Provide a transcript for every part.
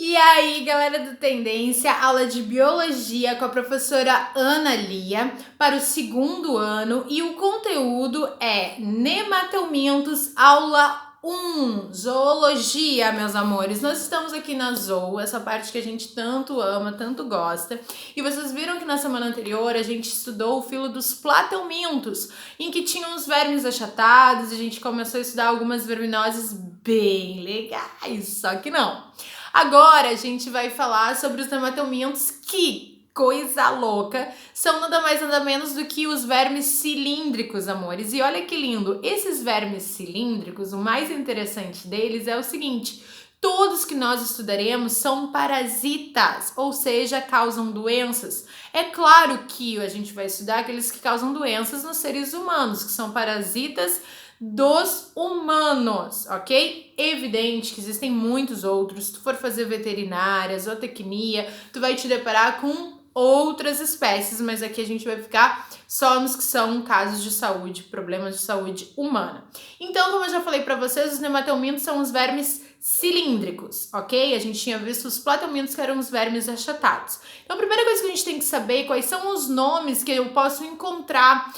E aí, galera do Tendência, aula de Biologia com a professora Ana Lia para o segundo ano e o conteúdo é Nematelmintos, aula 1, Zoologia, meus amores. Nós estamos aqui na Zoo, essa parte que a gente tanto ama, tanto gosta. E vocês viram que na semana anterior a gente estudou o filo dos platelmintos, em que tinham os vermes achatados e a gente começou a estudar algumas verminoses bem legais, só que não. Agora a gente vai falar sobre os nematelmintos que, coisa louca, são nada mais nada menos do que os vermes cilíndricos, amores. E olha que lindo, esses vermes cilíndricos, o mais interessante deles é o seguinte: todos que nós estudaremos são parasitas, ou seja, causam doenças. É claro que a gente vai estudar aqueles que causam doenças nos seres humanos, que são parasitas dos humanos, ok? Evidente que existem muitos outros. Se tu for fazer veterinária, zootecnia, tu vai te deparar com outras espécies, mas aqui a gente vai ficar só nos que são casos de saúde, problemas de saúde humana. Então, como eu já falei para vocês, os nematelmintos são os vermes cilíndricos, ok? A gente tinha visto os platelmintos, que eram os vermes achatados. Então, a primeira coisa que a gente tem que saber é quais são os nomes que eu posso encontrar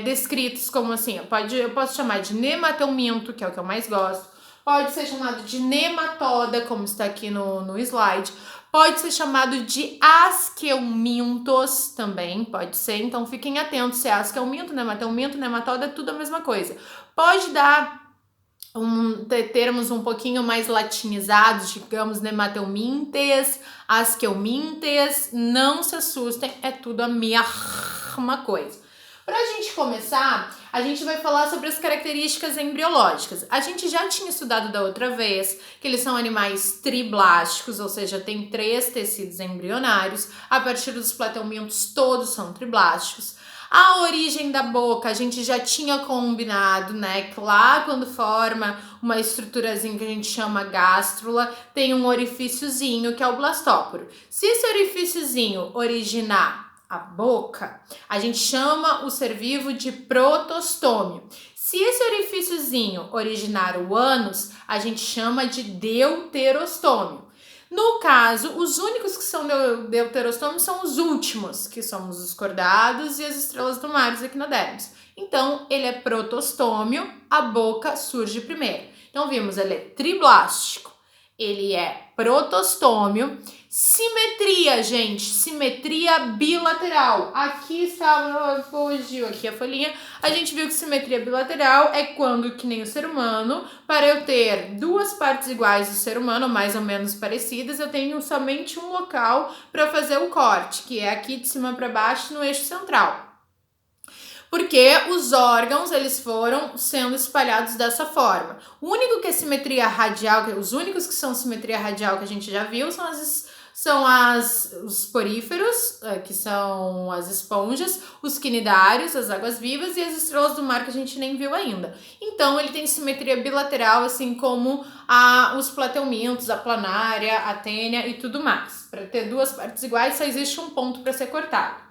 descritos como assim. Eu posso chamar de nematelminto, que é o que eu mais gosto. Pode ser chamado de nematoda, como está aqui no slide. Pode ser chamado de asqueumintos também, pode ser. Então, fiquem atentos se é asqueuminto, nematelminto, nematoda, é tudo a mesma coisa. Pode dar termos um pouquinho mais latinizados, digamos, nematelmintes, asqueumintes, não se assustem, é tudo a mesma coisa. Para a gente começar, a gente vai falar sobre as características embriológicas. A gente já tinha estudado da outra vez que eles são animais triblásticos, ou seja, tem 3 tecidos embrionários. A partir dos platelmintos, todos são triblásticos. A origem da boca, a gente já tinha combinado, né? Que lá quando forma uma estruturazinha que a gente chama gástrula, tem um orifíciozinho que é o blastóporo. Se esse orifíciozinho originar a boca, a gente chama o ser vivo de protostômio. Se esse orifíciozinho originar o ânus, a gente chama de deuterostômio. No caso, os únicos que são deuterostômios são os últimos, que somos os cordados e as estrelas do mar, os equinodermos. Então, ele é protostômio, a boca surge primeiro. Então, vimos, ele é triblástico, ele é protostômio. Simetria, gente, simetria bilateral. Aqui estava, fugiu aqui a folhinha. A gente viu que simetria bilateral é quando, que nem o ser humano, para eu ter 2 partes iguais do ser humano, mais ou menos parecidas, eu tenho somente um local para fazer o corte, que é aqui de cima para baixo no eixo central. Porque os órgãos, eles foram sendo espalhados dessa forma. O único que é simetria radial, os únicos que são simetria radial que a gente já viu são os poríferos, que são as esponjas, os quinidários, as águas-vivas e as estrelas do mar que a gente nem viu ainda. Então, ele tem simetria bilateral, assim como os platelmintos, a planária, a tênia e tudo mais. Para ter 2 partes iguais, só existe um ponto para ser cortado.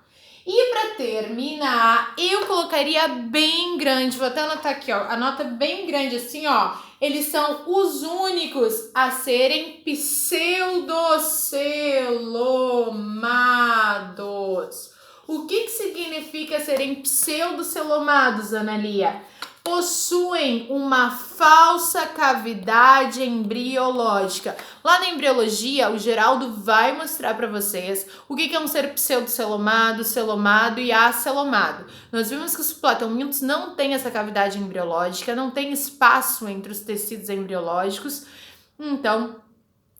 E para terminar, eu colocaria bem grande, vou até anotar aqui, ó, anota bem grande assim, ó. Eles são os únicos a serem pseudocelomados. O que significa serem pseudocelomados, Ana Lia? Possuem uma falsa cavidade embriológica. Lá na embriologia, o Geraldo vai mostrar para vocês o que é um ser pseudocelomado, celomado e acelomado. Nós vimos que os platelmintos não têm essa cavidade embriológica, não tem espaço entre os tecidos embriológicos, então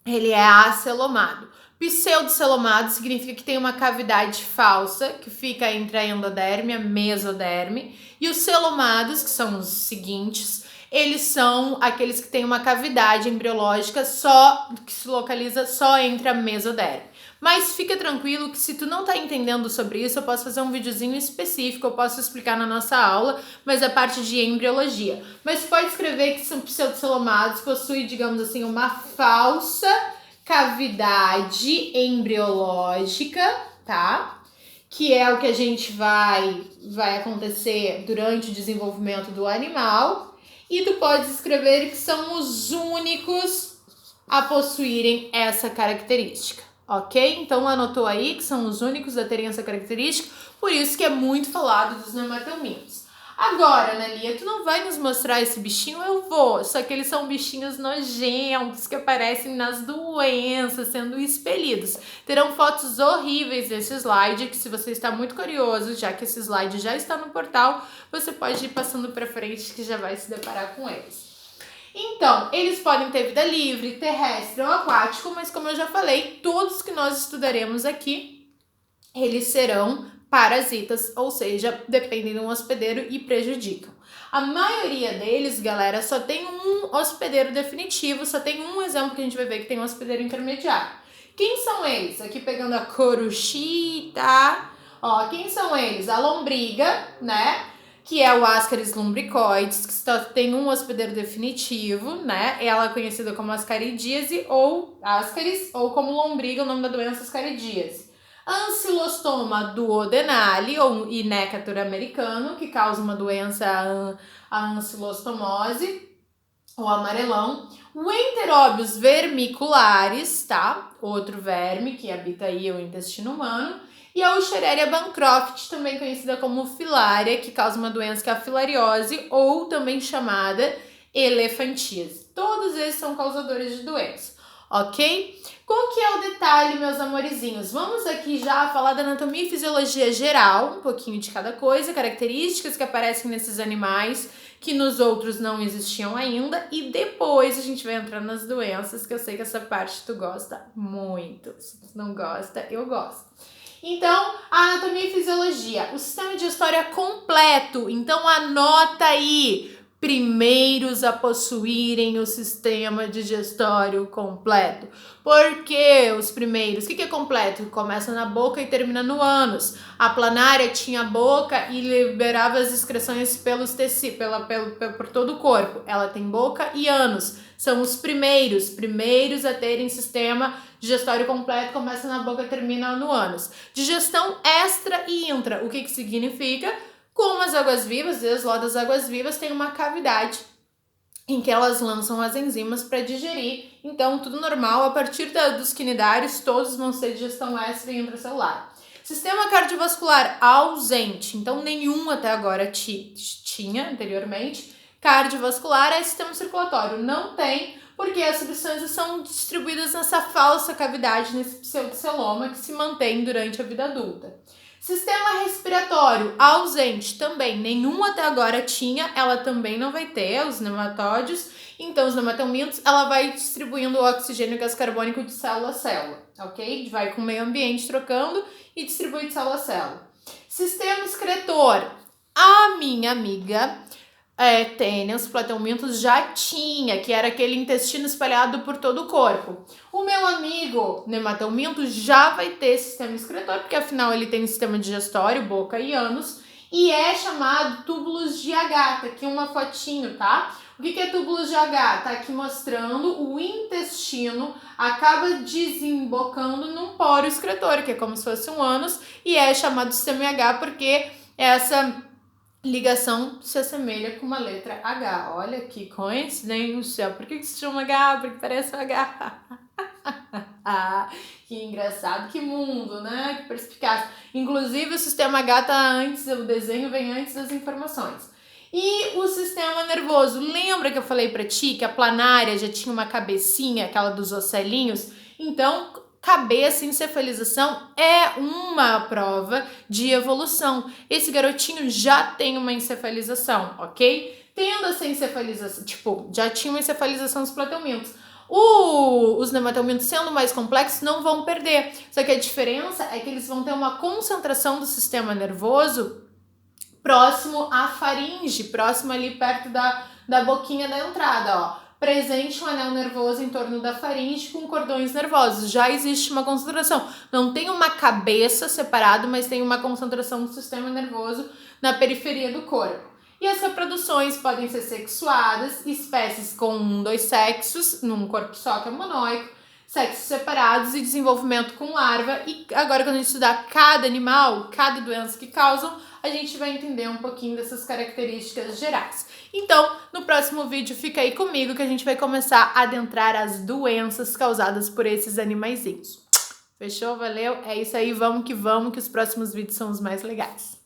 ele é acelomado. Pseudocelomado significa que tem uma cavidade falsa que fica entre a endoderme e a mesoderme. E os celomados, que são os seguintes, eles são aqueles que têm uma cavidade embriológica que se localiza só entre a mesoderme. Mas fica tranquilo que se tu não tá entendendo sobre isso, eu posso fazer um videozinho específico, eu posso explicar na nossa aula, mas é parte de embriologia. Mas pode escrever que são pseudocelomados, possuem, digamos assim, uma falsa cavidade embriológica, tá? Que é o que a gente vai acontecer durante o desenvolvimento do animal. E tu pode escrever que são os únicos a possuírem essa característica, ok? Então anotou aí que são os únicos a terem essa característica, por isso que é muito falado dos nematelmintos. Agora, Analia, tu não vai nos mostrar esse bichinho? Eu vou, só que eles são bichinhos nojentos que aparecem nas doenças, sendo expelidos. Terão fotos horríveis nesse slide, que se você está muito curioso, já que esse slide já está no portal, você pode ir passando para frente que já vai se deparar com eles. Então, eles podem ter vida livre, terrestre ou aquático, mas como eu já falei, todos que nós estudaremos aqui, eles serão parasitas, ou seja, dependem de um hospedeiro e prejudicam. A maioria deles, galera, só tem um hospedeiro definitivo, só tem um exemplo que a gente vai ver que tem um hospedeiro intermediário. Quem são eles? Aqui pegando a coruchita, ó, quem são eles? A lombriga, né? Que é o Ascaris lumbricoides, que só tem um hospedeiro definitivo, né? Ela é conhecida como ascaridíase ou Ascaris, ou como lombriga, o nome da doença ascaridíase. Ancilostoma duodenale, ou Inécator americano, que causa uma doença, a ancilostomose, ou amarelão. O Enteróbios vermiculares, tá? Outro verme que habita aí o intestino humano. E a Wuchereria bancroft, também conhecida como filária, que causa uma doença que é a filariose, ou também chamada elefantíase. Todos esses são causadores de doença, ok? Qual que é o detalhe, meus amorizinhos? Vamos aqui já falar da anatomia e fisiologia geral, um pouquinho de cada coisa, características que aparecem nesses animais, que nos outros não existiam ainda, e depois a gente vai entrar nas doenças, que eu sei que essa parte tu gosta muito. Se tu não gosta, eu gosto. Então, a anatomia e fisiologia, o sistema digestório é completo, então anota aí, primeiros a possuírem o sistema digestório completo. Por que os primeiros? O que é completo? Começa na boca e termina no ânus. A planária tinha boca e liberava as excreções pelos tecidos, por todo o corpo. Ela tem boca e ânus. São os primeiros a terem sistema digestório completo, começa na boca e termina no ânus. Digestão extra e intra. O que significa? Como as águas-vivas, as lodas águas-vivas têm uma cavidade em que elas lançam as enzimas para digerir. Então, tudo normal. A partir dos quinidários, todos vão ser digestão extra e intracelular. Sistema cardiovascular ausente. Então, nenhum até agora tinha anteriormente. Cardiovascular é sistema circulatório. Não tem, porque as substâncias são distribuídas nessa falsa cavidade, nesse pseudoceloma que se mantém durante a vida adulta. Sistema respiratório ausente também, nenhum até agora tinha, ela também não vai ter, os nematóides. Então, os nematelmintos, ela vai distribuindo o oxigênio e gás carbônico de célula a célula, ok? Vai com o meio ambiente trocando e distribui de célula a célula. Sistema excretor, a minha amiga Tênia, os platelmintos já tinha, que era aquele intestino espalhado por todo o corpo. O meu amigo nematelminto já vai ter sistema excretor, porque afinal ele tem sistema digestório, boca e ânus, e é chamado túbulos de H, tá aqui uma fotinho, tá? O que é túbulos de H? Tá aqui mostrando o intestino acaba desembocando num poro excretor, que é como se fosse um ânus, e é chamado sistema H porque essa ligação se assemelha com uma letra H. Olha que coincidência. Por que se chama H? Porque parece um H. Que engraçado, que mundo, né? Que perspicaz. Inclusive o sistema H tá antes, o desenho vem antes das informações. E o sistema nervoso, lembra que eu falei pra ti que a planária já tinha uma cabecinha, aquela dos ocelinhos? Então, cabeça, encefalização é uma prova de evolução. Esse garotinho já tem uma encefalização, ok? Tendo essa encefalização, já tinha uma encefalização dos platelmintos. Os nematelmintos, sendo mais complexos, não vão perder. Só que a diferença é que eles vão ter uma concentração do sistema nervoso próximo à faringe, próximo ali perto da boquinha da entrada, ó. Presente um anel nervoso em torno da faringe com cordões nervosos. Já existe uma concentração. Não tem uma cabeça separada, mas tem uma concentração do sistema nervoso na periferia do corpo. E as reproduções podem ser sexuadas, espécies com 2 sexos, num corpo só que é monoico, sexos separados e desenvolvimento com larva. E agora, quando a gente estudar cada animal, cada doença que causam, a gente vai entender um pouquinho dessas características gerais. Então, no próximo vídeo, fica aí comigo que a gente vai começar a adentrar as doenças causadas por esses animaizinhos. Fechou? Valeu? É isso aí, vamos que os próximos vídeos são os mais legais.